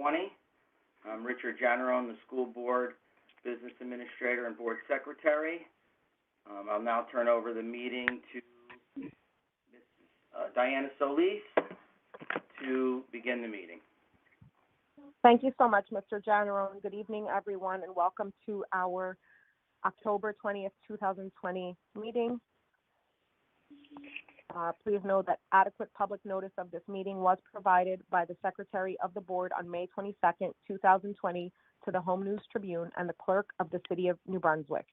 2020. I'm Richard Janneron, the School Board Business Administrator and Board Secretary. I'll now turn over the meeting to Ms. Diana Solis to begin the meeting. Thank you so much, Mr. Janneron. Good evening, everyone, and welcome to our October 20th, 2020 meeting. Please note that adequate public notice of this meeting was provided by the Secretary of the Board on May 22nd, 2020 to the Home News Tribune and the Clerk of the City of New Brunswick.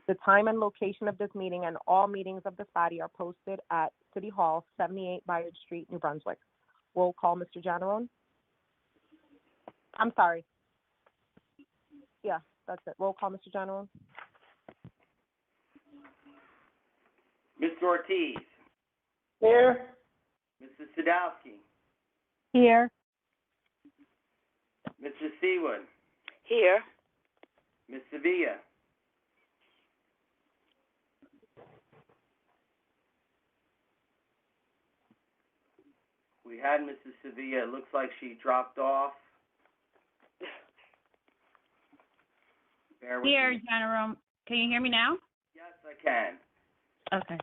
The time and location of this meeting and all meetings of this body are posted at City Hall, 78 Bayard Street, New Brunswick. Roll call, Mr. Janneron. I'm sorry. Yeah, that's it. Roll call, Mr. Janneron. Mr. Ortiz. Here. Mrs. Sadowski. Here. Mrs. Seawood. Here. Ms. Sevilla. We had Mrs. Sevilla. It looks like she dropped off. Bear with Here, me. Janneron. Can you hear me now? Yes, I can. Okay.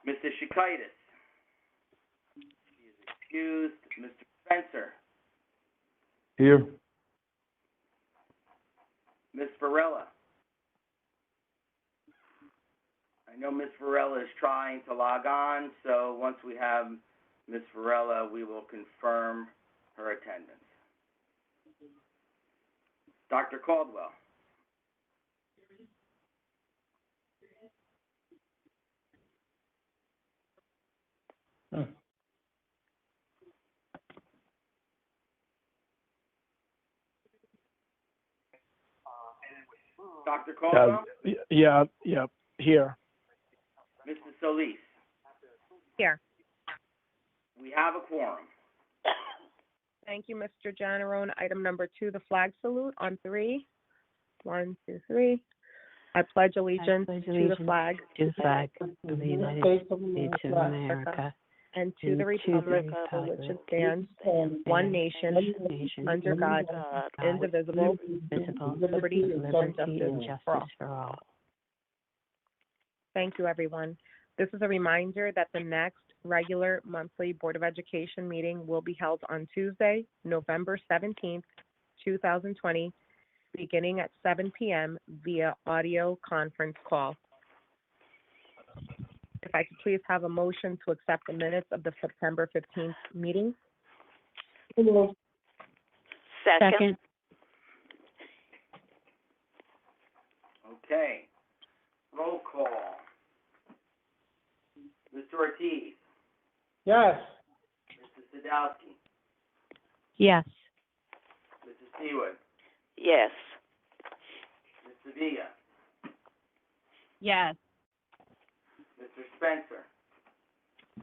Mrs. Shikaitis. She is excused. Mr. Spencer. Here. Ms. Varela. I know Ms. Varela is trying to log on, so once we have Ms. Varela, we will confirm her attendance. Dr. Caldwell. Dr. Caldwell? Yeah, here. Mrs. Solis? Here. We have a quorum. Thank you, Mr. Janneron. Item number 2, the flag salute on 3. 1, 2, 3. I pledge allegiance to the flag of the United States of America and to the republic for which it stands, one nation, under God, indivisible, with liberty and justice for all. Thank you, everyone. This is a reminder that the next regular monthly Board of Education meeting will be held on Tuesday, November 17th, 2020, beginning at 7 p.m. via audio conference call. If I could please have a motion to accept the minutes of the September 15th meeting. Second. Okay. Roll call. Mr. Ortiz. Yes. Mrs. Sadowski. Yes. Mrs. Seawood. Yes. Ms. Sevilla. Yes. Mr. Spencer.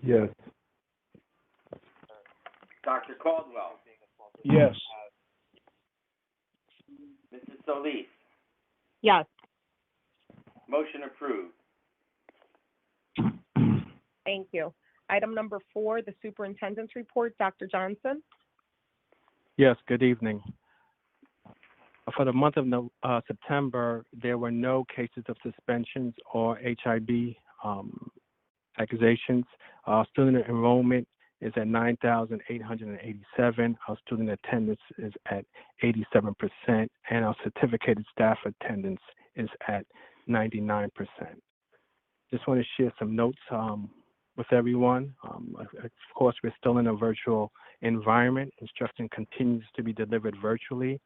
Yes. Dr. Caldwell. Yes. Mrs. Solis. Yes. Motion approved. Thank you. Item number 4, the superintendent's report. Dr. Johnson. Yes, good evening. For the month of September, there were no cases of suspensions or HIB accusations. Student enrollment is at 9,887. Our student attendance is at 87%, and our certificated staff attendance is at 99%. Just want to share some notes with everyone. Of course, we're still in a virtual environment. Instruction continues to be delivered virtually.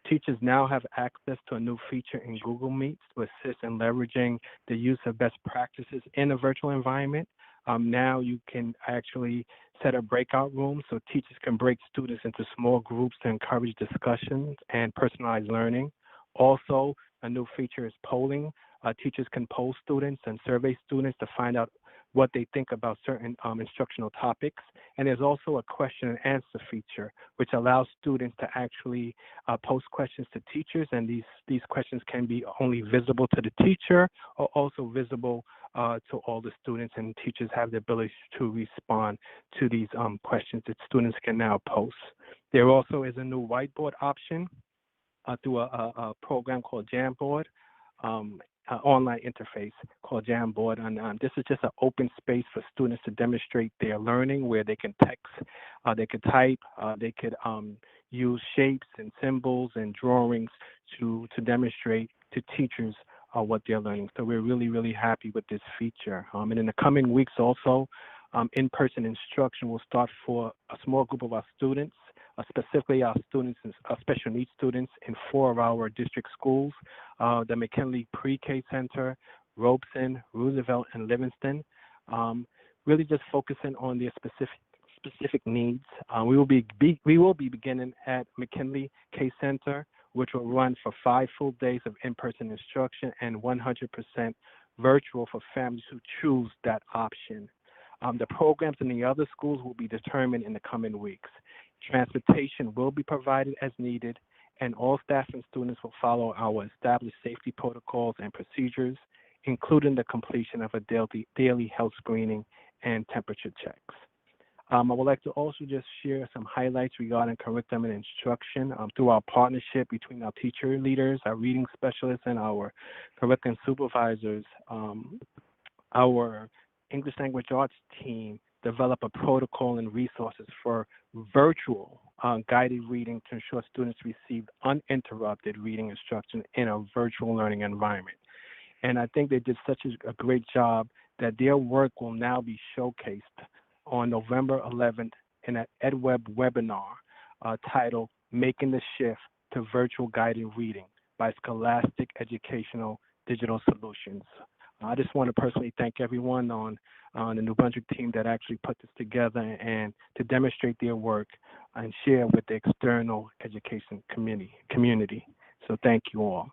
Teachers now have access to a new feature in Google Meet to assist in leveraging the use of best practices in a virtual environment. Now you can actually set up breakout rooms so teachers can break students into small groups to encourage discussions and personalized learning. Also, a new feature is polling. Teachers can poll students and survey students to find out what they think about certain instructional topics. And there's also a question and answer feature, which allows students to actually post questions to teachers, and these questions can be only visible to the teacher or also visible to all the students, and teachers have the ability to respond to these questions that students can now post. There also is a new whiteboard option through a program called Jamboard, an online interface called Jamboard. And this is just an open space for students to demonstrate their learning, where they can text, they could type, they could use shapes and symbols and drawings to demonstrate to teachers what they're learning. So we're really, really happy with this feature. And in the coming weeks also, in-person instruction will start for a small group of our students, specifically our students, special needs students in 4 of our district schools, the McKinley Pre-K Center, Robeson, Roosevelt, and Livingston, really just focusing on their specific needs. We will be beginning at McKinley K Center, which will run for 5 full days of in-person instruction and 100% virtual for families who choose that option. The programs in the other schools will be determined in the coming weeks. Transportation will be provided as needed, and all staff and students will follow our established safety protocols and procedures, including the completion of a daily health screening and temperature checks. I would like to also just share some highlights regarding curriculum and instruction through our partnership between our teacher leaders, our reading specialists, and our curriculum supervisors. Our English language arts team develop a protocol and resources for virtual guided reading to ensure students receive uninterrupted reading instruction in a virtual learning environment. And I think they did such a great job that their work will now be showcased on November 11th in an EdWeb webinar titled Making the Shift to Virtual Guided Reading by Scholastic Educational Digital Solutions. I just want to personally thank everyone on the New Brunswick team that actually put this together and to demonstrate their work and share with the external education community. So thank you all.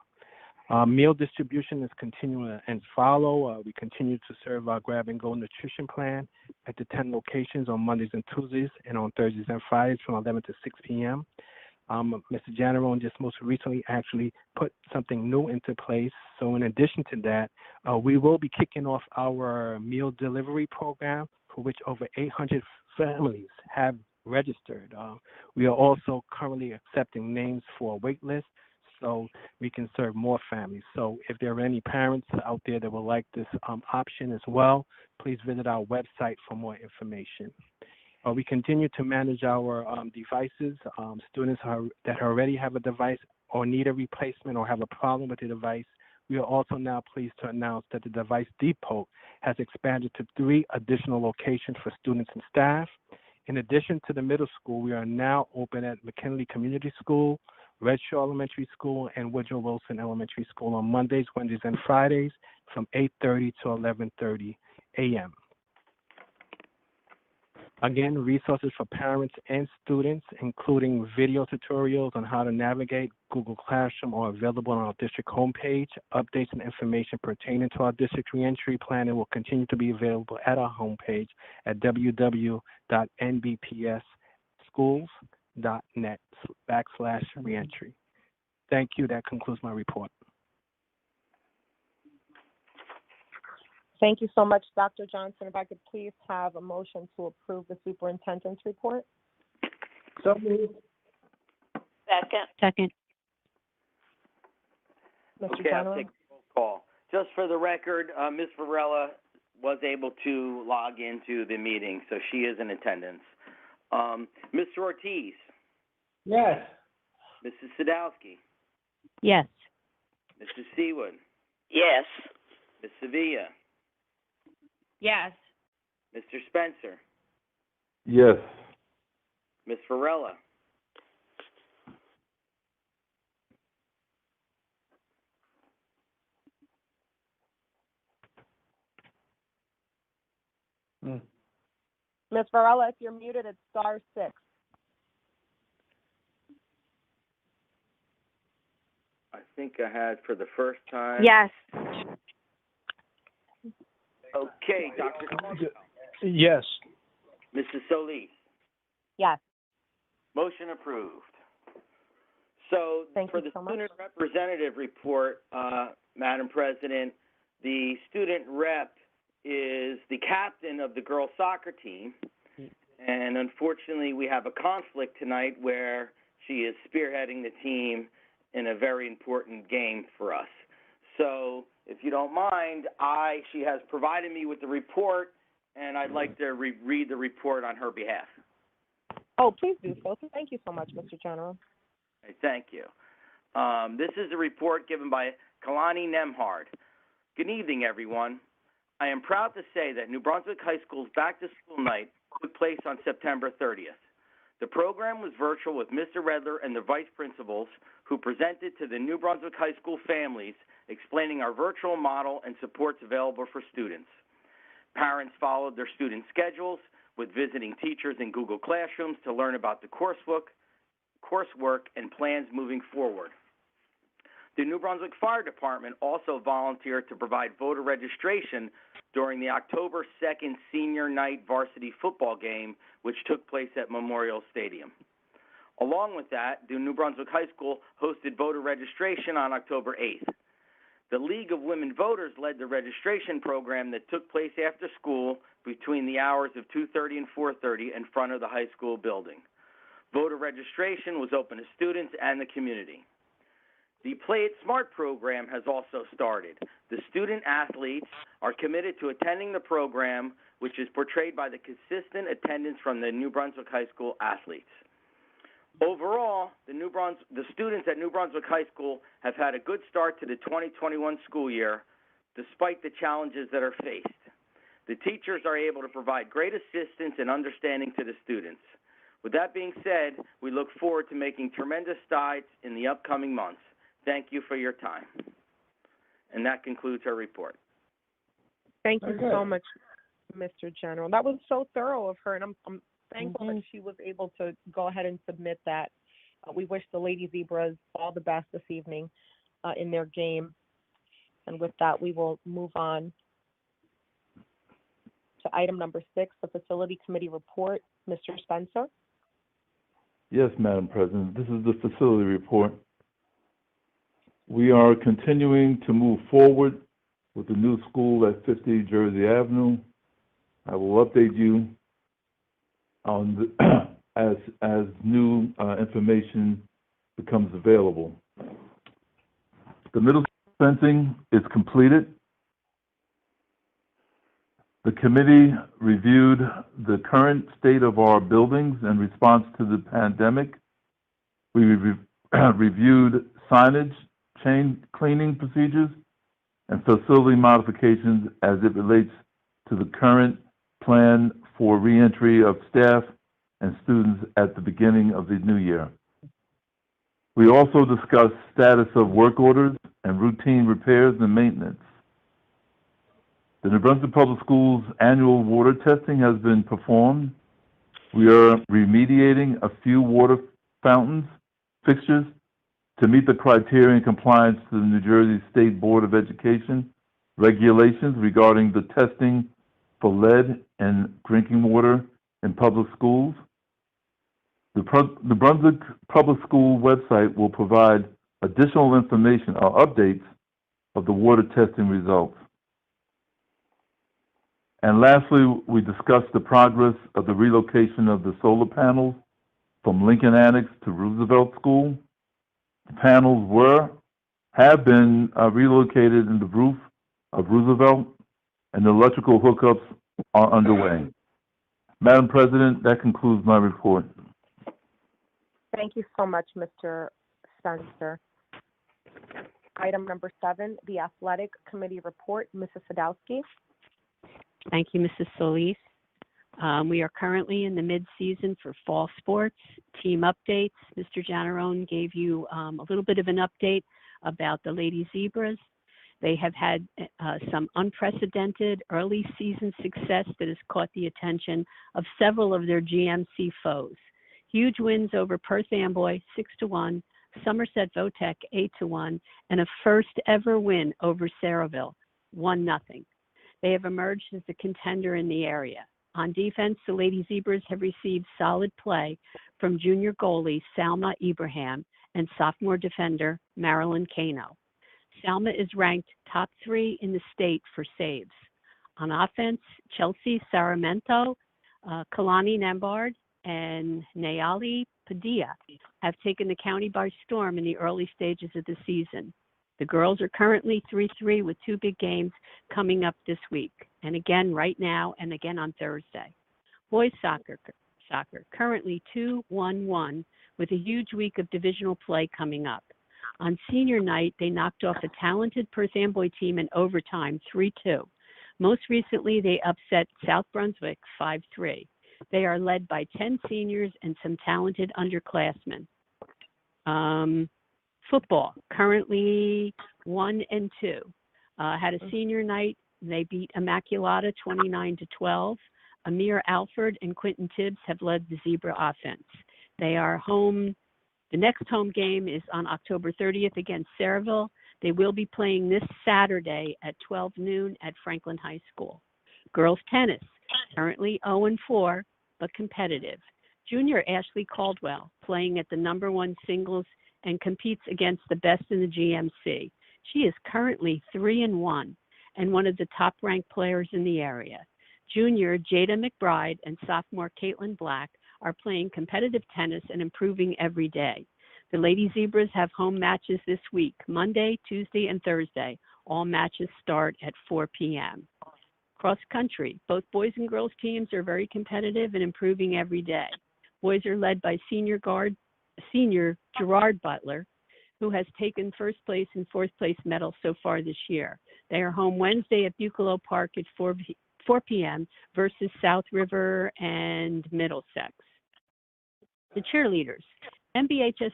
Meal distribution is continuing and follow. We continue to serve our grab-and-go nutrition plan at the 10 locations on Mondays and Tuesdays and on Thursdays and Fridays from 11 to 6 p.m. Mr. Janarone just most recently actually put something new into place. So in addition to that, we will be kicking off our meal delivery program, for which over 800 families have registered. We are also currently accepting names for a wait list, so we can serve more families. So if there are any parents out there that would like this option as well, please visit our website for more information. We continue to manage our devices. Students that already have a device or need a replacement or have a problem with the device, we are also now pleased to announce that the Device Depot has expanded to 3 additional locations for students and staff. In addition to the middle school, we are now open at McKinley Community School, Red Shaw Elementary School, and Woodrow Wilson Elementary School on Mondays, Wednesdays, and Fridays from 8:30 to 11:30 a.m. Again, resources for parents and students, including video tutorials on how to navigate Google Classroom, are available on our district homepage. Updates and information pertaining to our district reentry planning will continue to be available at our homepage at www.nbpsschools.net/reentry. Thank you. That concludes my report. Thank you so much, Dr. Johnson. If I could please have a motion to approve the superintendent's report. So moved. Second. Mr. Okay, I'll Donovan? take a roll call. Just for the record, Ms. Varela was able to log into the meeting, so she is in attendance. Mr. Ortiz? Yes. Mrs. Sadowski? Yes. Mrs. Seawood? Yes. Ms. Sevilla? Yes. Mr. Spencer? Yes. Ms. Varela? Ms. Varela, if you're muted, it's *6. I think I had for the first time. Yes. Okay, Dr. Caldwell. Yes. Mrs. Solis? Yes. Motion approved. So Thank for you the so much. student representative report, Madam President, the student rep is the captain of the girls soccer team, And unfortunately, we have a conflict tonight where she is spearheading the team in a very important game for us. So, if you don't mind, she has provided me with the report, and I'd like to read the report on her behalf. Oh, please do so. Thank you so much, Mr. General. Okay, thank you. This is a report given by Kalani Nemhard. Good evening, everyone. I am proud to say that New Brunswick High School's back-to-school night took place on September 30th. The program was virtual with Mr. Redler and the vice principals who presented to the New Brunswick High School families explaining our virtual model and supports available for students. Parents followed their student schedules with visiting teachers in Google Classrooms to learn about the coursework and plans moving forward. The New Brunswick Fire Department also volunteered to provide voter registration during the October 2nd senior night varsity football game, which took place at Memorial Stadium. Along with that, the New Brunswick High School hosted voter registration on October 8th. The League of Women Voters led the registration program that took place after school between the hours of 2:30 and 4:30 in front of the high school building. Voter registration was open to students and the community. The Play It Smart program has also started. The student athletes are committed to attending the program, which is portrayed by the consistent attendance from the New Brunswick High School athletes. Overall, the students at New Brunswick High School have had a good start to the 2021 school year, despite the challenges that are faced. The teachers are able to provide great assistance and understanding to the students. With that being said, we look forward to making tremendous strides in the upcoming months. Thank you for your time. And that concludes her report. Thank you so much, Mr. General. That was so thorough of her, and I'm thankful that she was able to go ahead and submit that. We wish the Lady Zebras all the best this evening in their game. And with that, we will move on to item number 6, the Facility Committee report. Mr. Spencer? Yes, Madam President. This is the facility report. We are continuing to move forward with the new school at 50 Jersey Avenue. I will update you on as new information becomes available. The middle school fencing is completed. The committee reviewed the current state of our buildings in response to the pandemic. We reviewed signage, chain cleaning procedures, and facility modifications as it relates to the current plan for reentry of staff and students at the beginning of the new year. We also discussed status of work orders and routine repairs and maintenance. The New Brunswick Public Schools annual water testing has been performed. We are remediating a few water fountains, fixtures, to meet the criteria and compliance to the New Jersey State Board of Education regulations regarding the testing for lead in drinking water in public schools. The Brunswick Public School website will provide additional information or updates of the water testing results. And lastly, we discussed the progress of the relocation of the solar panels from Lincoln Annex to Roosevelt School. The panels have been relocated in the roof of Roosevelt, and the electrical hookups are underway. Madam President, that concludes my report. Thank you so much, Mr. Spencer. Item number 7, the Athletic Committee report. Mrs. Sadowski? Thank you, Mrs. Solis. We are currently in the mid-season for fall sports. Team updates. Mr. Janarone gave you a little bit of an update about the Lady Zebras. They have had some unprecedented early season success that has caught the attention of several of their GMC foes. Huge wins over Perth Amboy, 6-1, Somerset Votech, 8-1, and a first ever win over Saraville, 1-0. They have emerged as the contender in the area. On defense, the Lady Zebras have received solid play from junior goalie Salma Ibrahim and sophomore defender Marilyn Kano. Salma is ranked top 3 in the state for saves. On offense, Chelsea Saramento Kalani Nembard and Nayali Padilla have taken the county by storm in the early stages of the season. The girls are currently 3-3 with 2 big games coming up this week, and again right now and again on Thursday. Boys soccer currently 2-1-1 with a huge week of divisional play coming up. On senior night, they knocked off a talented Perth Amboy team in overtime 3-2. Most recently, they upset South Brunswick 5-3. They are led by 10 seniors and some talented underclassmen. Football, currently 1-2. Had a senior night. They beat Immaculata 29-12. Amir Alford and Quentin Tibbs have led the Zebra offense. They are home. The next home game is on October 30th against Saraville. They will be playing this Saturday at 12 noon at Franklin High School. Girls tennis, currently 0-4, but competitive. Junior Ashley Caldwell, playing at the #1 singles and competes against the best in the GMC. She is currently 3-1 and one of the top-ranked players in the area. Junior Jada McBride and sophomore Caitlin Black are playing competitive tennis and improving every day. The Lady Zebras have home matches this week, Monday, Tuesday, and Thursday. All matches start at 4 p.m. Cross country, both boys and girls teams are very competitive and improving every day. Boys are led by senior Gerard Butler, who has taken first place and fourth place medals so far this year. They are home Wednesday at Buccolo Park at 4 p.m. versus South River and Middlesex. The cheerleaders. MBHS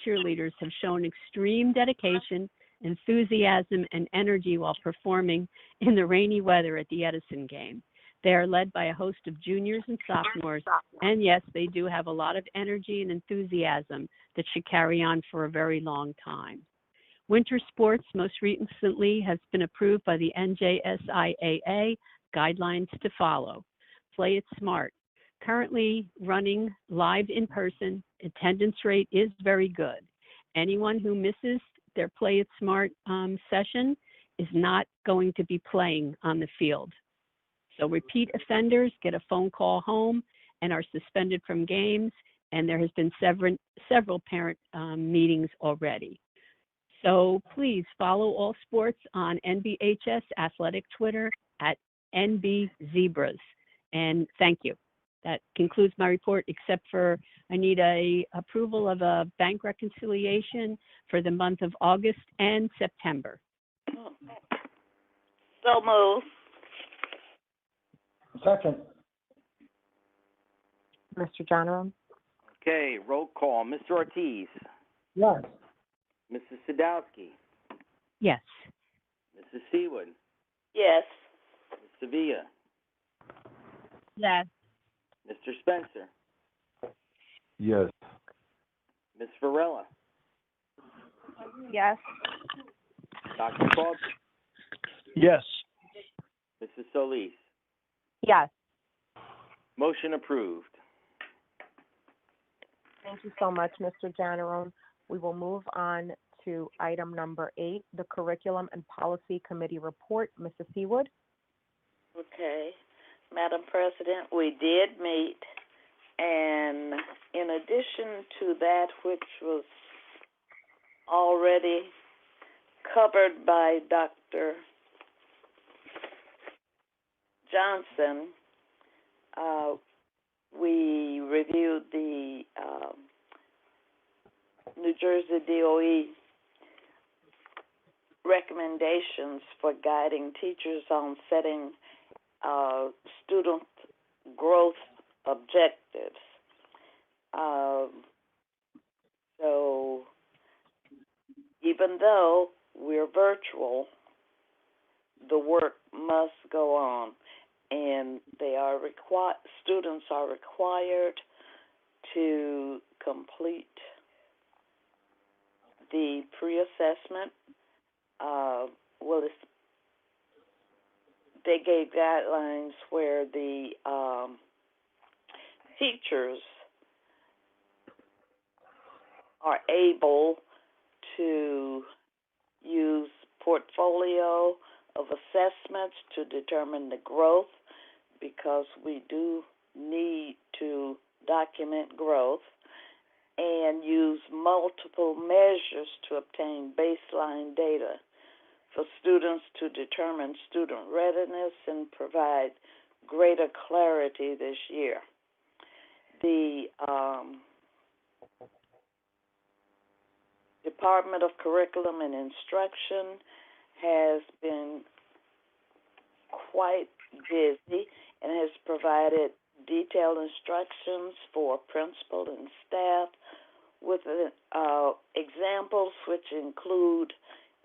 cheerleaders have shown extreme dedication, enthusiasm, and energy while performing in the rainy weather at the Edison game. They are led by a host of juniors and sophomores, and yes, they do have a lot of energy and enthusiasm that should carry on for a very long time. Winter sports most recently has been approved by the NJSIAA guidelines to follow. Play it smart. Currently running live in person, attendance rate is very good. Anyone who misses their Play It Smart session is not going to be playing on the field. So repeat offenders get a phone call home and are suspended from games, and there has been several parent meetings already. So please follow all sports on NBHS Athletic Twitter at NBZebras. And thank you. That concludes my report, except for I need a approval of a bank reconciliation for the month of August and September. So moved. Second. Mr. Jonathan? Okay, roll call. Mr. Ortiz. Yes. Mrs. Sadowski. Yes. Mrs. Seawood. Yes. Ms. Sevilla. Yes. Mr. Spencer. Yes. Ms. Varela. Yes. Dr. Claude. Yes. Mrs. Solis. Yes. Motion approved. Thank you so much, Mr. Janarone. We will move on to item number 8, the Curriculum and Policy Committee report. Mrs. Seawood? Okay. Madam President, we did meet, and in addition to that which was already covered by Dr. Johnson, we reviewed the New Jersey DOE recommendations for guiding teachers on setting student growth objectives. So even though we're virtual, the work must go on, and students are required to complete the pre-assessment. They gave guidelines where the teachers are able to use portfolio of assessments to determine the growth, because we do need to document growth and use multiple measures to obtain baseline data for students to determine student readiness and provide greater clarity this year. The Department of Curriculum and Instruction has been quite busy and has provided detailed instructions for principal and staff with examples which include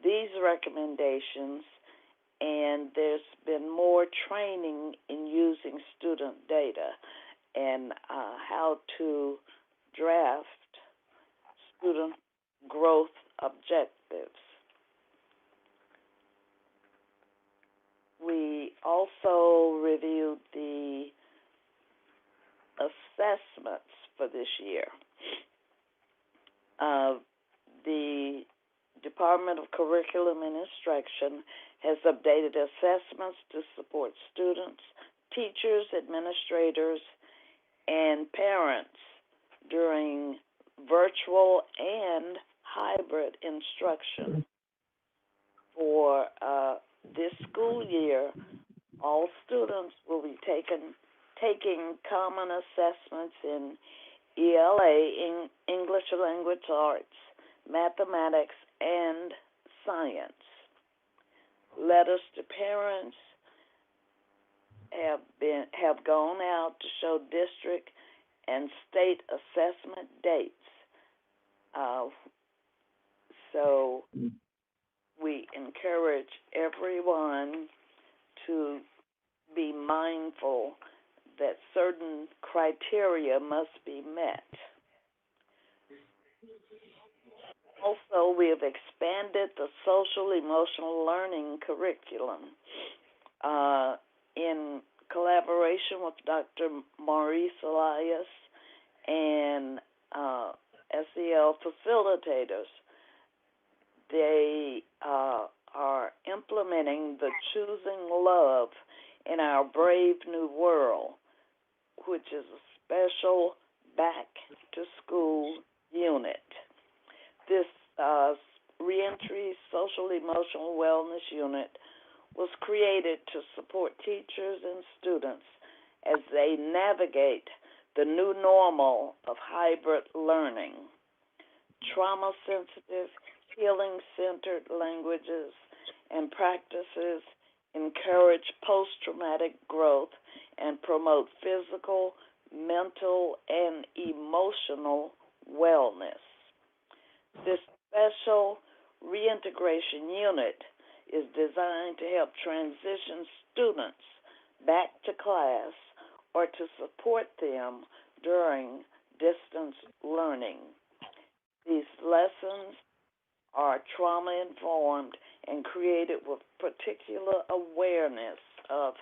these recommendations, and there's been more training in using student data and how to draft student growth objectives. We also reviewed the assessments for this year. The Department of Curriculum and Instruction has updated assessments to support students, teachers, administrators, and parents during virtual and hybrid instruction. For this school year, all students will be taking common assessments in ELA, English Language Arts, Mathematics, and Science. Letters to parents have gone out to show district and state assessment dates. So we encourage everyone to be mindful that certain criteria must be met. Also, we have expanded the social emotional learning curriculum in collaboration with Dr. Maurice Elias and SEL facilitators. They are implementing the Choosing Love in Our Brave New World, which is a special back-to-school unit. This reentry social emotional wellness unit was created to support teachers and students as they navigate the new normal of hybrid learning. Trauma-sensitive, healing-centered languages and practices encourage post-traumatic growth and promote physical, mental, and emotional wellness. This special reintegration unit is designed to help transition students back to class or to support them during distance learning. These lessons are trauma-informed and created with particular awareness of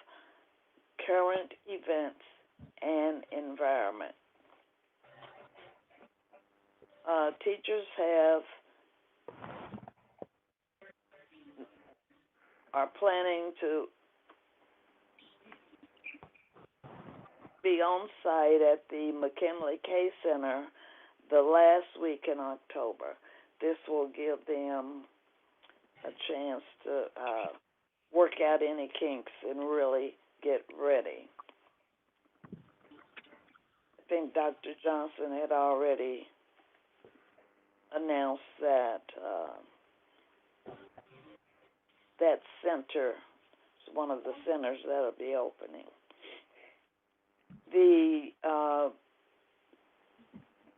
current events and environment. Teachers are planning to be on site at the McKinley K Center the last week in October. This will give them a chance to work out any kinks and really get ready. I think Dr. Johnson had already announced that that center is one of the centers that will be opening. The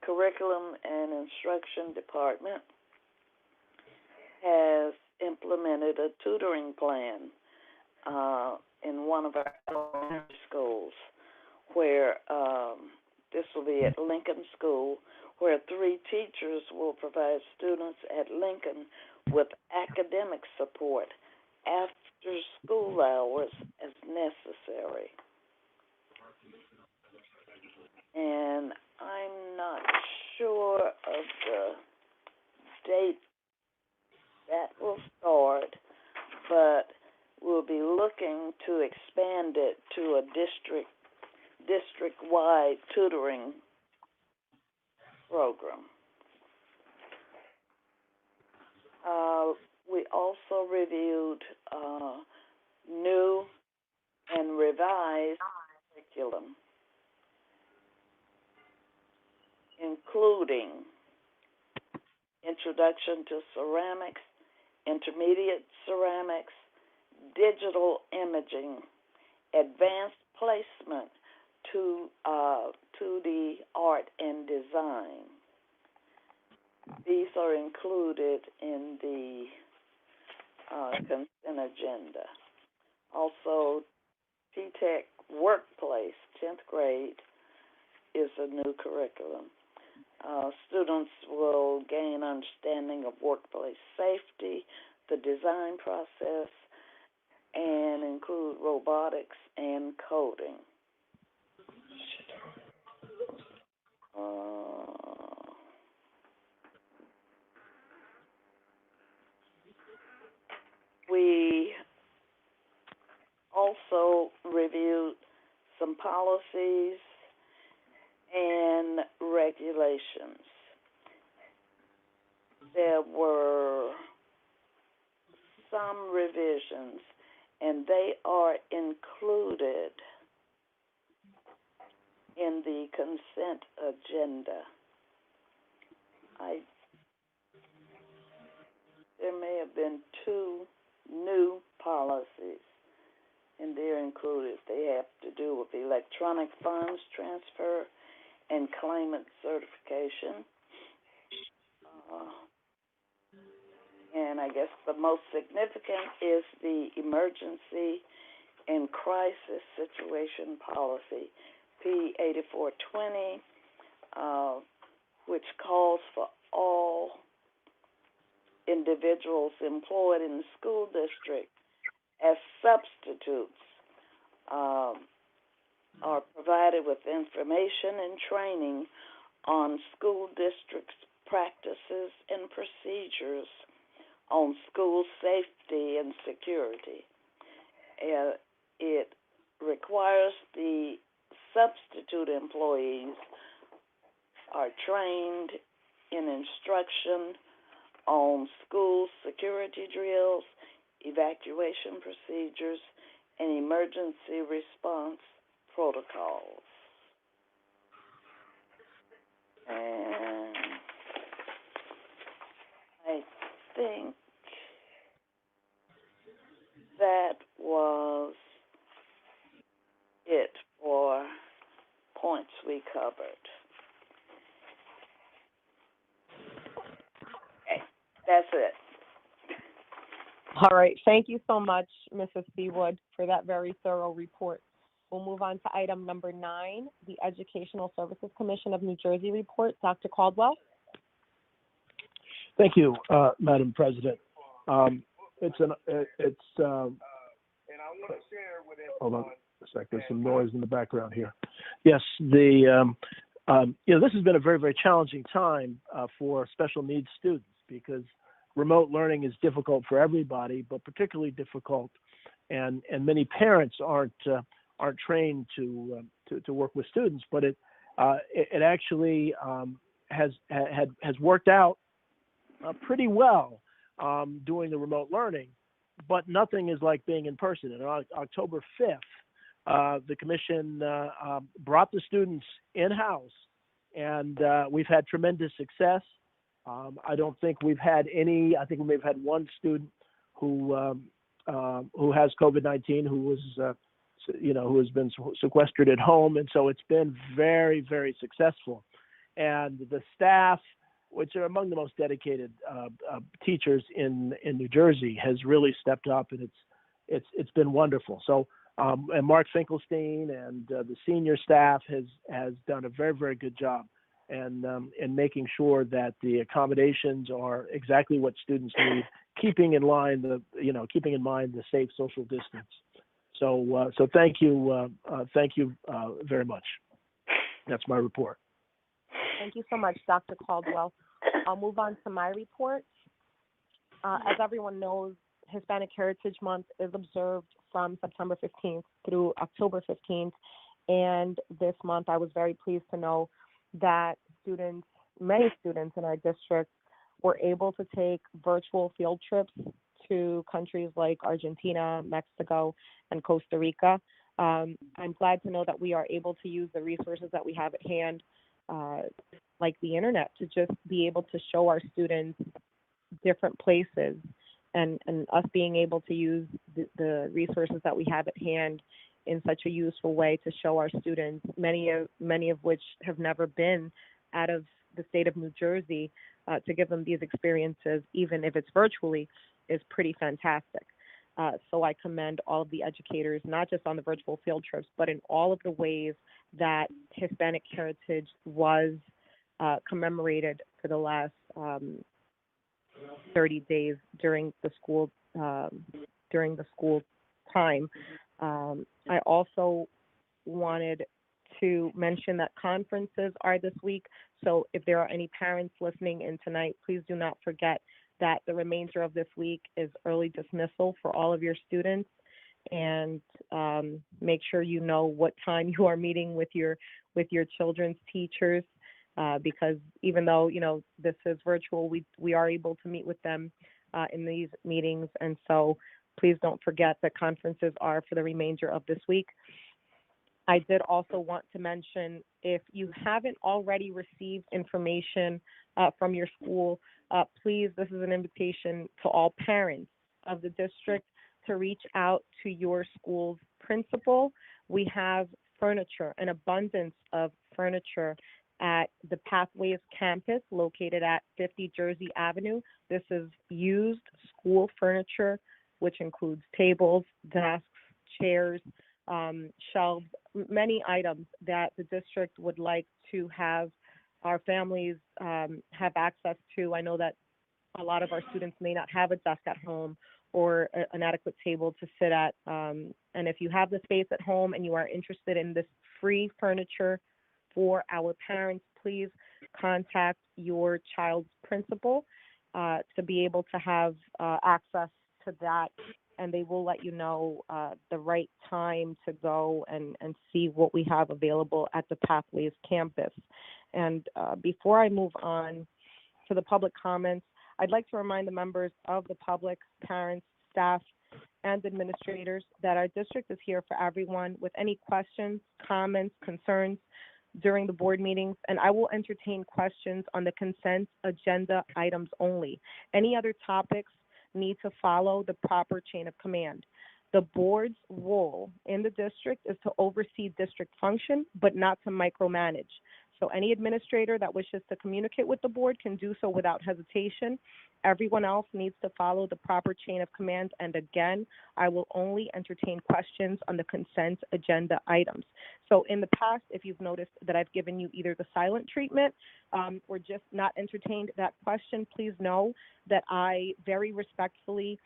Curriculum and Instruction Department has implemented a tutoring plan in one of our elementary schools where this will be at Lincoln School, where 3 teachers will provide students at Lincoln with academic support after school hours as necessary. And I'm not sure of the date that will start, but we'll be looking to expand it to a district-wide tutoring program. We also reviewed new and revised curriculum, including introduction to ceramics, intermediate ceramics, digital imaging, advanced placement to 2D art and design. These are included in the consent agenda. Also, P-TECH Workplace, 10th grade, is a new curriculum. Students will gain understanding of workplace safety, the design process, and include robotics and coding. We also reviewed some policies and regulations. There were some revisions, and they are included in the consent agenda. There may have been 2 new policies, and they're included. They have to do with electronic funds transfer and claimant certification. And I guess the most significant is the emergency and crisis situation policy, P8420, which calls for all individuals employed in the school district as substitutes are provided with information and training on school district's practices and procedures on school safety and security. It requires the substitute employees are trained in instruction on school security drills, evacuation procedures, and emergency response protocols. And I think that was it for points we covered. Okay, that's it. All right. Thank you so much, Mrs. Seawood, for that very thorough report. We'll move on to item number 9, the Educational Services Commission of New Jersey report. Dr. Caldwell. Thank you, Madam President. Hold on a sec. There's some noise in the background here. Yes, this has been a very, very challenging time for special needs students because remote learning is difficult for everybody, but particularly difficult, and many parents aren't trained to work with students. But it actually has worked out pretty well doing the remote learning, but nothing is like being in person. And on October 5th, the commission brought the students in-house, and we've had tremendous success. I don't think we've had any. I think we may have had one student who has COVID-19 who has been sequestered at home, and so it's been very, very successful. And the staff, which are among the most dedicated teachers in New Jersey, has really stepped up, and it's been wonderful. So, and Mark Finkelstein and the senior staff has done a very, very good job, and in making sure that the accommodations are exactly what students need, keeping in mind the safe social distance. So thank you very much. That's my report. Thank you so much, Dr. Caldwell. I'll move on to my report. As everyone knows, Hispanic Heritage Month is observed from September 15th through October 15th, And this month, I was very pleased to know that many students in our district were able to take virtual field trips to countries like Argentina, Mexico, and Costa Rica. I'm glad to know that we are able to use the resources that we have at hand, like the internet, to just be able to show our students different places, and us being able to use the resources that we have at hand in such a useful way to show our students, many of which have never been out of the state of New Jersey, to give them these experiences, even if it's virtually, is pretty fantastic. So I commend all of the educators, not just on the virtual field trips, but in all of the ways that Hispanic heritage was commemorated for the last 30 days during the school time. I also wanted to mention that conferences are this week. So if there are any parents listening in tonight, please do not forget that the remainder of this week is early dismissal for all of your students. And make sure you know what time you are meeting with your children's teachers, because even though this is virtual, we are able to meet with them in these meetings. And so please don't forget that conferences are for the remainder of this week. I did also want to mention, if you haven't already received information from your school, please, this is an invitation to all parents of the district to reach out to your school's principal. We have furniture, an abundance of furniture at the Pathways campus located at 50 Jersey Avenue. This is used school furniture, which includes tables, desks, chairs, shelves, many items that the district would like to have our families have access to. I know that a lot of our students may not have a desk at home or an adequate table to sit at. And if you have the space at home and you are interested in this free furniture for our parents, please contact your child's principal to be able to have access to that, and they will let you know the right time to go and see what we have available at the Pathways campus. And before I move on to the public comments, I'd like to remind the members of the public, parents, staff, and administrators that our district is here for everyone with any questions, comments, concerns during the board meetings, and I will entertain questions on the consent agenda items only. Any other topics need to follow the proper chain of command. The board's role in the district is to oversee district function, but not to micromanage. So any administrator that wishes to communicate with the board can do so without hesitation. Everyone else needs to follow the proper chain of command. And again, I will only entertain questions on the consent agenda items. So in the past, if you've noticed that I've given you either the silent treatment or just not entertained that question, please know that I very respectfully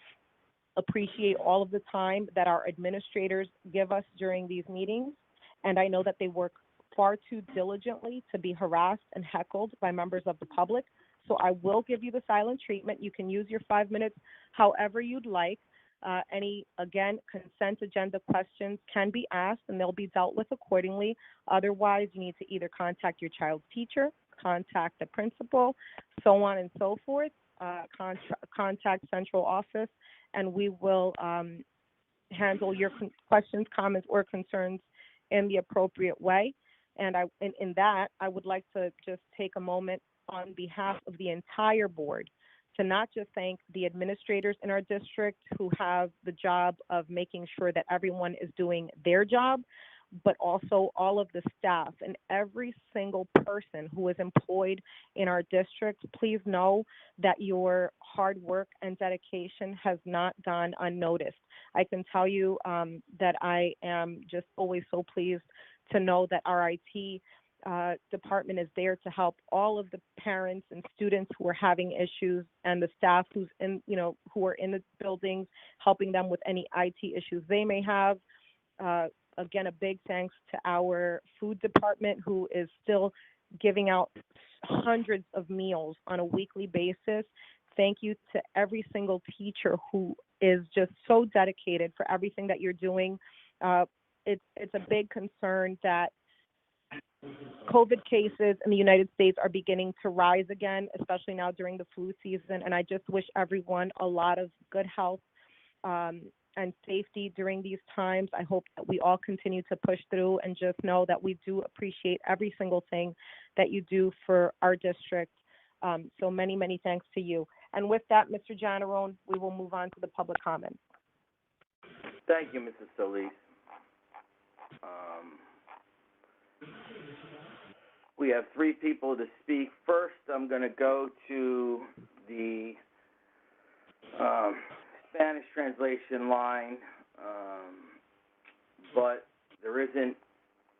appreciate all of the time that our administrators give us during these meetings. And I know that they work far too diligently to be harassed and heckled by members of the public. So I will give you the silent treatment. You can use your 5 minutes however you'd like. Any, again, consent agenda questions can be asked and they'll be dealt with accordingly. Otherwise, you need to either contact your child's teacher, contact the principal, so on and so forth, contact central office, and we will handle your questions, comments, or concerns in the appropriate way. And in that, I would like to just take a moment on behalf of the entire board to not just thank the administrators in our district who have the job of making sure that everyone is doing their job, but also all of the staff and every single person who is employed in our district. Please know that your hard work and dedication has not gone unnoticed. I can tell you that I am just always so pleased to know that our IT department is there to help all of the parents and students who are having issues, and the staff who are in the buildings, helping them with any IT issues they may have. Again, a big thanks to our food department, who is still giving out hundreds of meals on a weekly basis. Thank you to every single teacher who is just so dedicated for everything that you're doing. it's a big concern that COVID cases in the United States are beginning to rise again, especially now during the flu season. And I just wish everyone a lot of good health and safety during these times. I hope that we all continue to push through and just know that we do appreciate every single thing that you do for our district. So many, many thanks to you. And with that, Mr. Janarone, we will move on to the public comment. Thank you, Mrs. Solis. We have 3 people to speak. First, I'm going to go to the Spanish translation line, but there isn't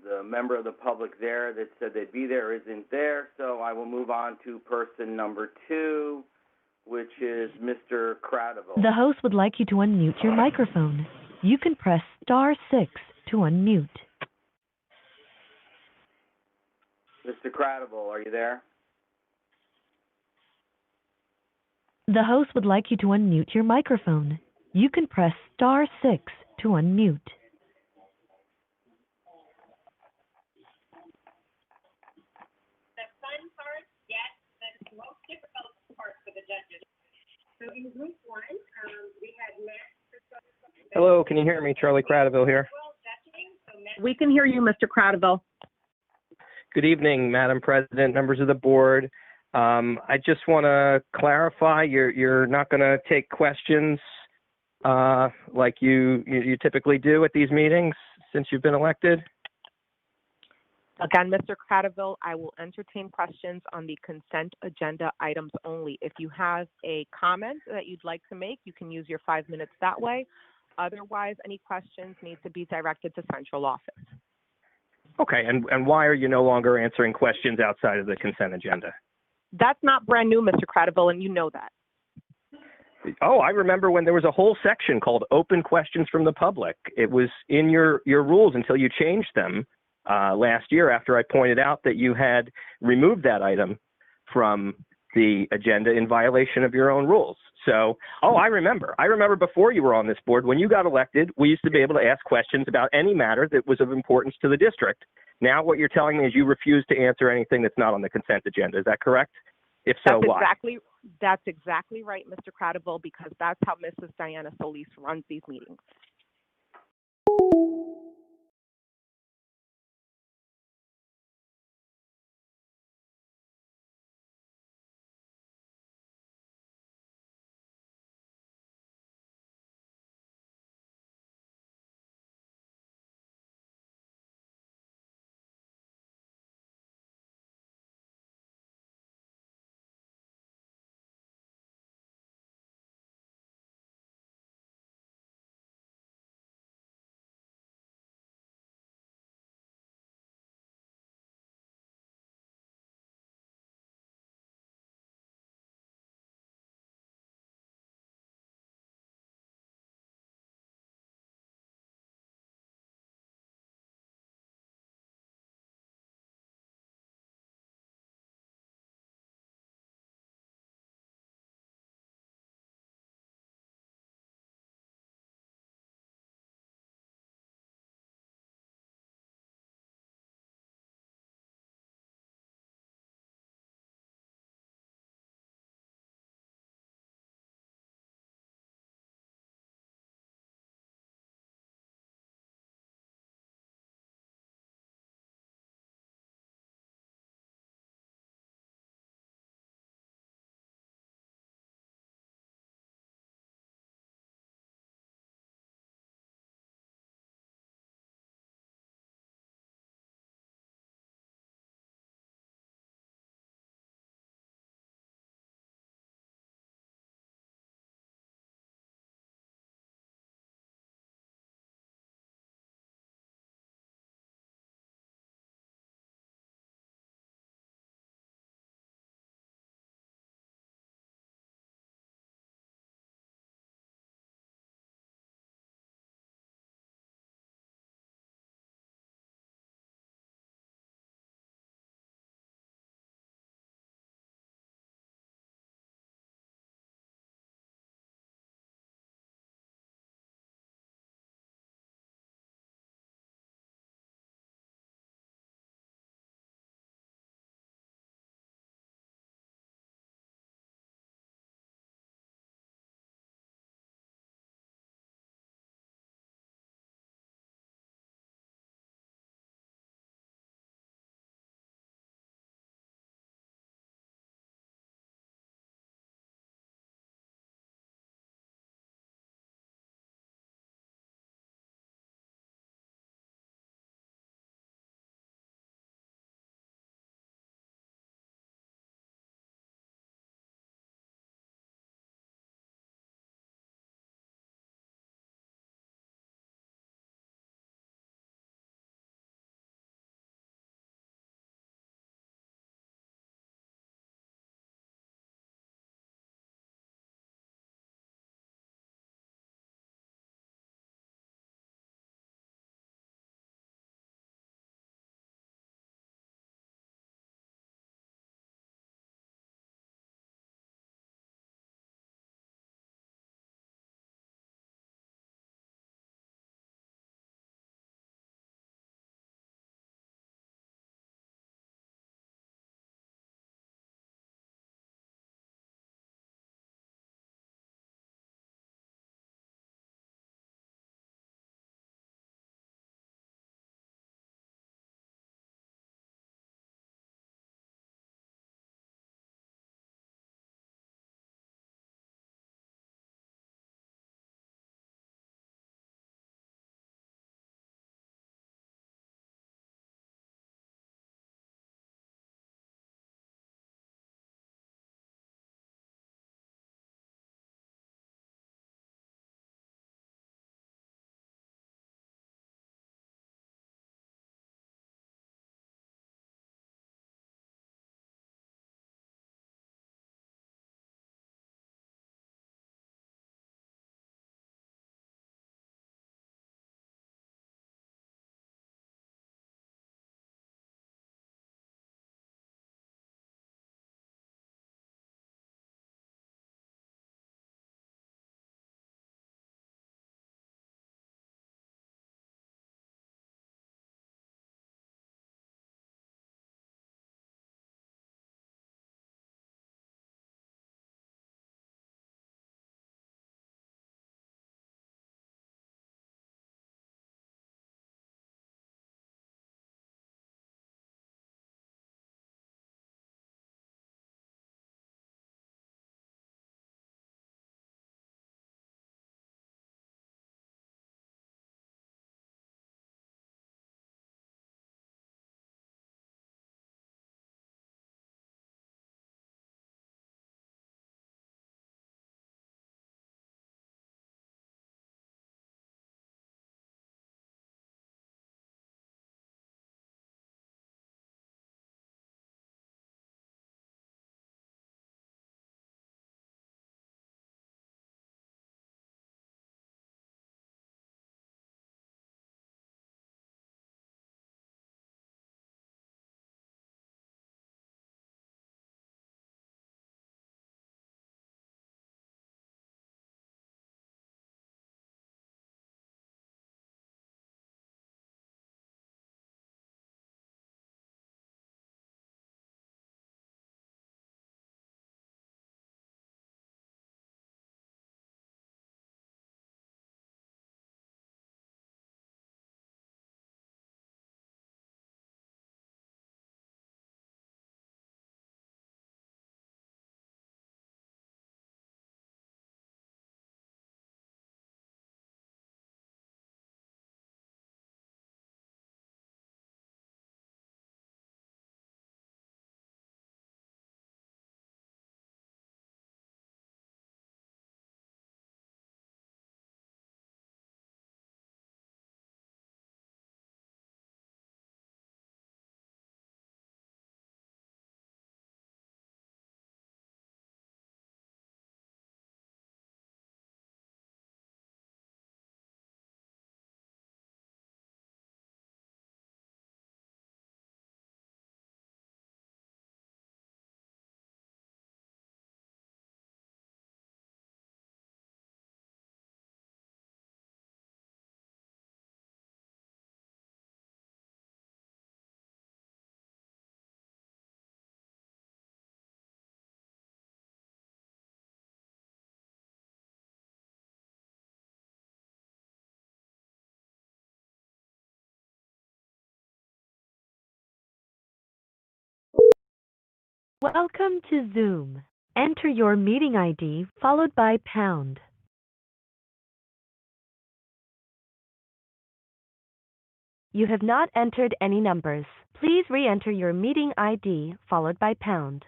the member of the public there that said they'd be there isn't there, so I will move on to person number 2, which is Mr. Cradiville. The host would like you to unmute your microphone. You can press *6 to unmute. Mr. Cradiville, are you there? The host would like you to unmute your microphone. You can press *6 to unmute. The fun part, yes, the most difficult part for the judges. So in group 1, we had Matt. Hello, can you hear me? Charlie Cradiville here. We can hear you, Mr. Cradiville. Good evening, Madam President, members of the board. I just want to clarify, you're not going to take questions like you typically do at these meetings since you've been elected? Again, Mr. Cradiville, I will entertain questions on the consent agenda items only. If you have a comment that you'd like to make, you can use your 5 minutes that way. Otherwise, any questions need to be directed to central office. Okay, and why are you no longer answering questions outside of the consent agenda? That's not brand new, Mr. Cradiville, and you know that. Oh, I remember when there was a whole section called open questions from the public. It was in your rules until you changed them last year after I pointed out that you had removed that item from the agenda in violation of your own rules. So, I remember before you were on this board, when you got elected, we used to be able to ask questions about any matter that was of importance to the district. Now what you're telling me is you refuse to answer anything that's not on the consent agenda. Is that correct? If so, why? That's exactly right, Mr. Cradiville, because that's how Mrs. Diana Solis runs these meetings. Welcome to Zoom. Enter your meeting ID followed by pound. You have not entered any numbers. Please re-enter your meeting ID followed by pound.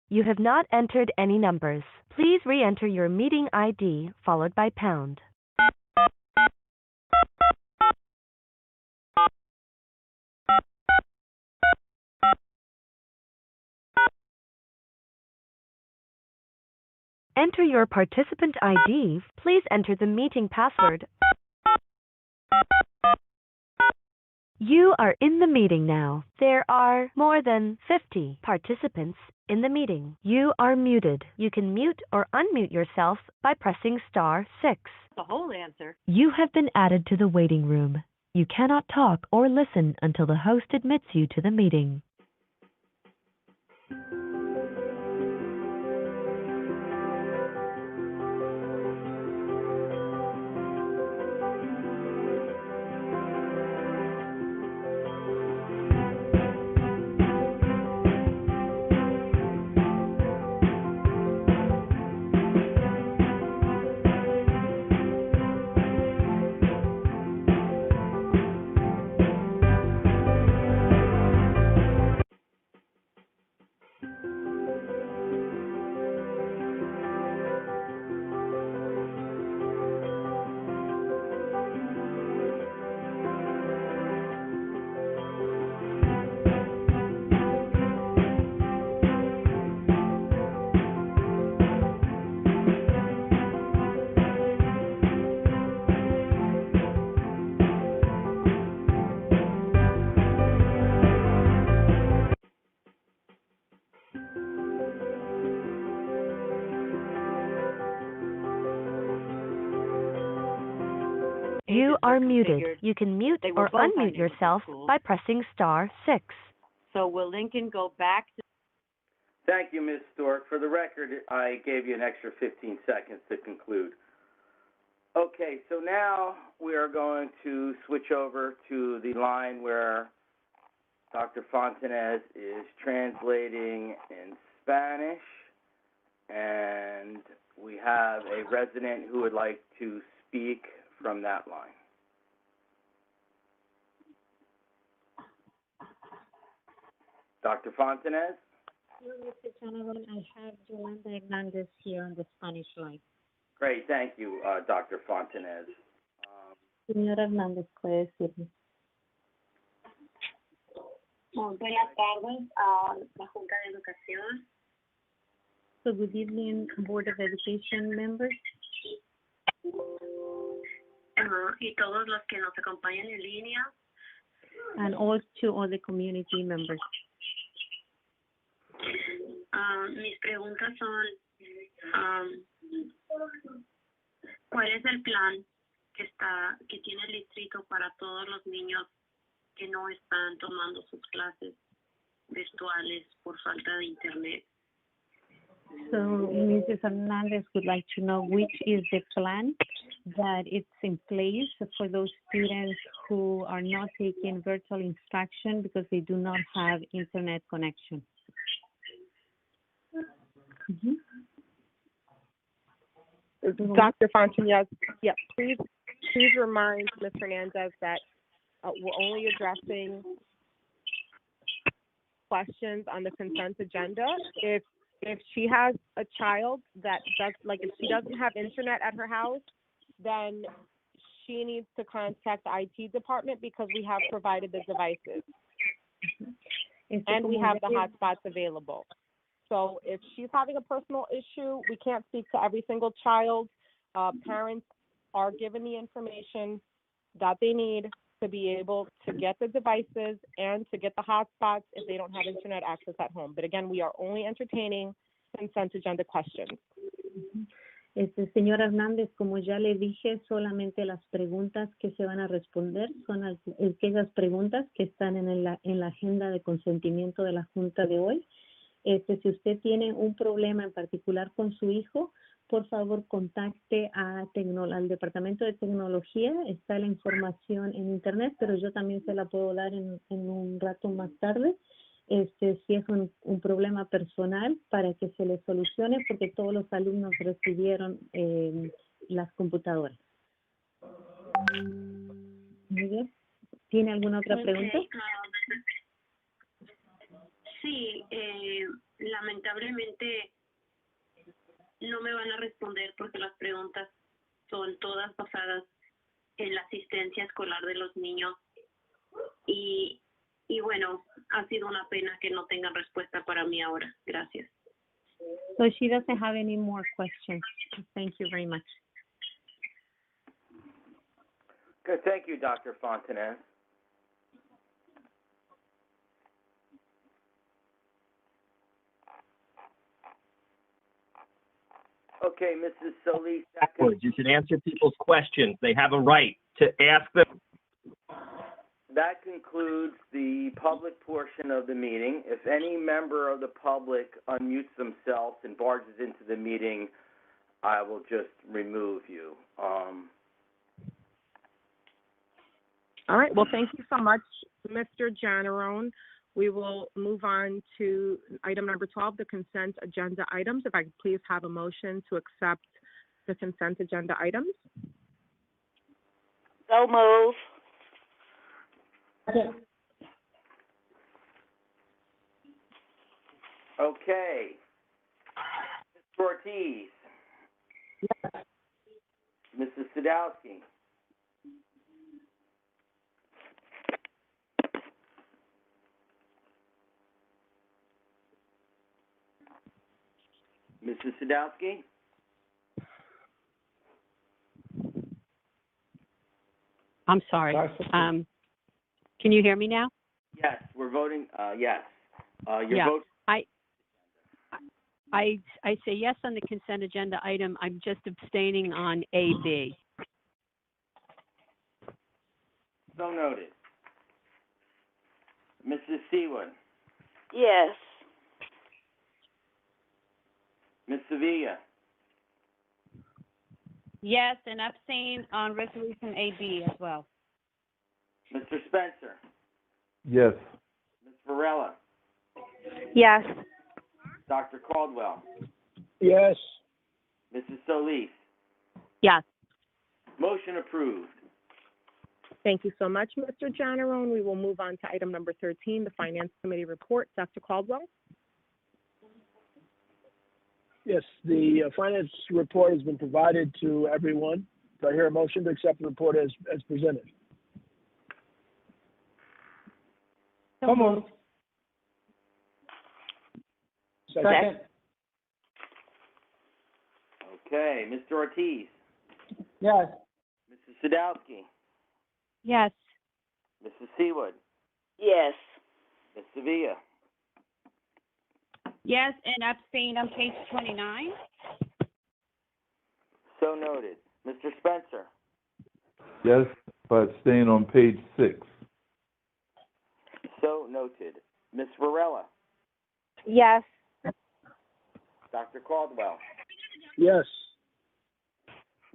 You have not entered any numbers. Please re-enter your meeting ID followed by pound. Enter your participant ID. Please enter the meeting password. You are in the meeting now. There are more than 50 participants in the meeting. You are muted. You can mute or unmute yourself by pressing *6. The whole answer. You have been added to the waiting room. You cannot talk or listen until the host admits you to the meeting. You are muted. You can mute or unmute yourself by pressing *6. So will Lincoln go back to... Thank you, Ms. Stork. For the record, I gave you an extra 15 seconds to conclude. Okay, so now we are going to switch over to the line where Dr. Fontanez is translating in Spanish, and we have a resident who would like to speak from that line. Dr. Fontanez? Hello, Mr. Donovan. I have Yolanda Hernandez here on the Spanish line. Great, thank you, Dr. Fontanez. Señora Hernández, puede decirme. Buenas tardes a la Junta de Educación. So good evening, Board of Education members. Y todos los que nos acompañan en línea. And also all the community members. Mis preguntas son, ¿cuál es el plan que tiene el distrito para todos los niños que no están tomando sus clases virtuales por falta de internet? So Mrs. Hernandez would like to know which is the plan that it's in place for those students who are not taking virtual instruction because they do not have internet connection. Dr. Fontanez, yeah, please remind Ms. Hernandez that we're only addressing questions on the consent agenda. If she has a child that does, like if she doesn't have internet at her house, then she needs to contact the IT department because we have provided the devices. And we have the hotspots available. So if she's having a personal issue, we can't speak to every single child. Parents are given the information that they need to be able to get the devices and to get the hotspots if they don't have internet access at home. But again, we are only entertaining consent agenda questions. Señora Hernández, como ya le dije, solamente las preguntas que se van a responder son aquellas preguntas que están en la agenda de consentimiento de la Junta de hoy. Si usted tiene un problema en particular con su hijo, por favor contacte al Departamento de Tecnología. Está la información en internet, pero yo también se la puedo dar en un rato más tarde. Si es un problema personal para que se le solucione, porque todos los alumnos recibieron las computadoras. Muy bien. ¿Tiene alguna otra pregunta? Sí, lamentablemente no me van a responder porque las preguntas son todas basadas en la asistencia escolar de los niños y bueno, ha sido una pena que no tengan respuesta para mí ahora. Gracias. So she doesn't have any more questions. Thank you very much. Good, thank you, Dr. Fontanez. Okay, Mrs. Solis. You should answer people's questions. They have a right to ask them. That concludes the public portion of the meeting. If any member of the public unmutes themselves and barges into the meeting, I will just remove you. All right, well, thank you so much, Mr. Janarone. We will move on to item number 12, the consent agenda items. If I could please have a motion to accept the consent agenda items. So move. Okay. Mr. Ortiz. Yes. Mrs. Sadowski. Mrs. Sadowski? I'm sorry. Can you hear me now? Yes, we're voting, yes. Your Yeah. vote. I say yes on the consent agenda item. I'm just abstaining on AB. So noted. Mrs. Seawood. Yes. Ms. Sevilla. Yes, and abstain on resolution AB as well. Mr. Spencer. Yes. Ms. Varela. Yes. Dr. Caldwell. Yes. Mrs. Solis. Yes. Motion approved. Thank you so much, Mr. Janarone. We will move on to item number 13, the Finance Committee report. Dr. Caldwell? Yes, the finance report has been provided to everyone. Do I hear a motion to accept the report as presented? So moved. Second. Okay, Mr. Ortiz. Yes. Mrs. Sadowski. Yes. Mrs. Seawood. Yes. Ms. Sevilla. Yes, and abstain on page 29. So noted. Mr. Spencer. Yes, but staying on page 6. So noted. Ms. Varela. Yes. Dr. Caldwell. Yes.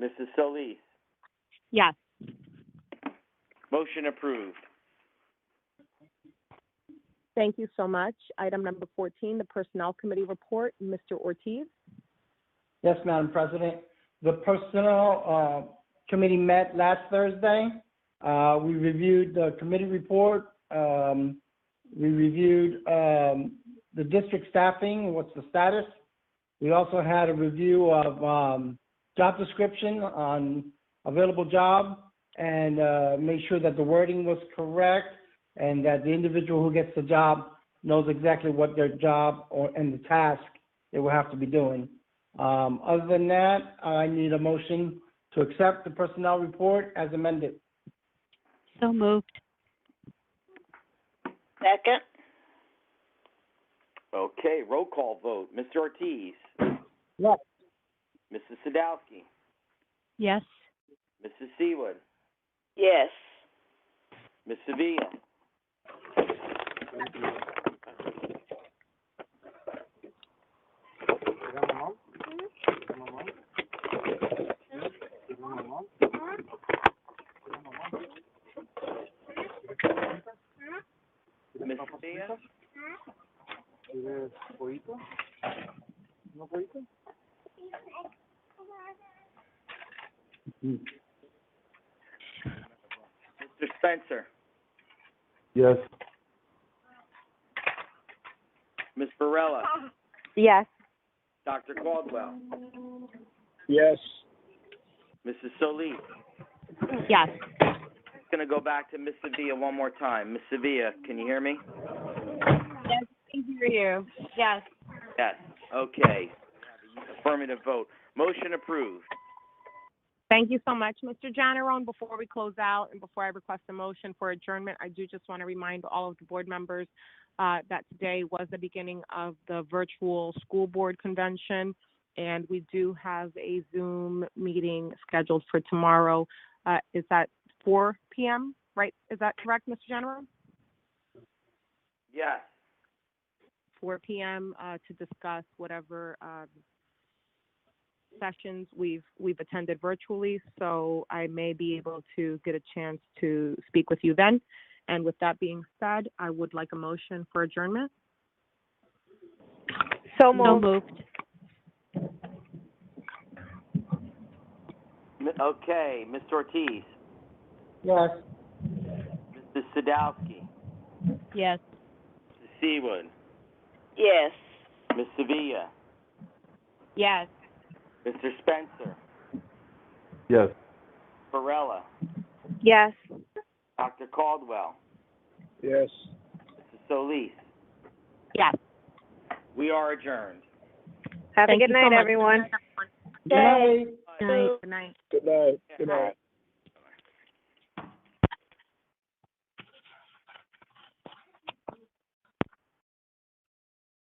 Mrs. Solis. Yes. Motion approved. Thank you so much. Item number 14, the Personnel Committee report. Mr. Ortiz? Yes, Madam President. The Personnel Committee met last Thursday. We reviewed the committee report. We reviewed the district staffing, what's the status. We also had a review of job description on available job and made sure that the wording was correct and that the individual who gets the job knows exactly what their job and the task they will have to be doing. Other than that, I need a motion to accept the personnel report as amended. So moved. Second. Okay, roll call vote. Mr. Ortiz. Yes. Mrs. Sadowski. Yes. Mrs. Seawood. Yes. Ms. Sevilla. Mr. Spencer, Yes. Ms. Varela, Yes. Dr. Caldwell, Yes. Mrs. Solis. Yes. It's going to go back to Ms. Sevilla one more time. Ms. Sevilla, can you hear me? Yes, I hear you. Yes. Yes. Okay. Affirmative vote. Motion approved. Thank you so much, Mr. Janarone. Before we close out and before I request a motion for adjournment, I do just want to remind all of the board members that today was the beginning of the virtual school board convention, and we do have a Zoom meeting scheduled for tomorrow. Is that 4 p.m., right? Is that correct, Mr. Janarone? Yes. 4 p.m. To discuss whatever sessions we've attended virtually, so I may be able to get a chance to speak with you then. And with that being said, I would like a motion for adjournment. So moved. Okay, Mr. Ortiz, Yes. Mrs. Sadowski, Yes. Mrs. Seawood, Yes. Ms. Sevilla, Yes. Mr. Spencer, Yes. Varela, Yes. Dr. Caldwell, Yes. Mrs. Solis. Yes. We are adjourned. Have Thank a good you so night, much. everyone. Good night. Good night. Good night. Good night. Good night.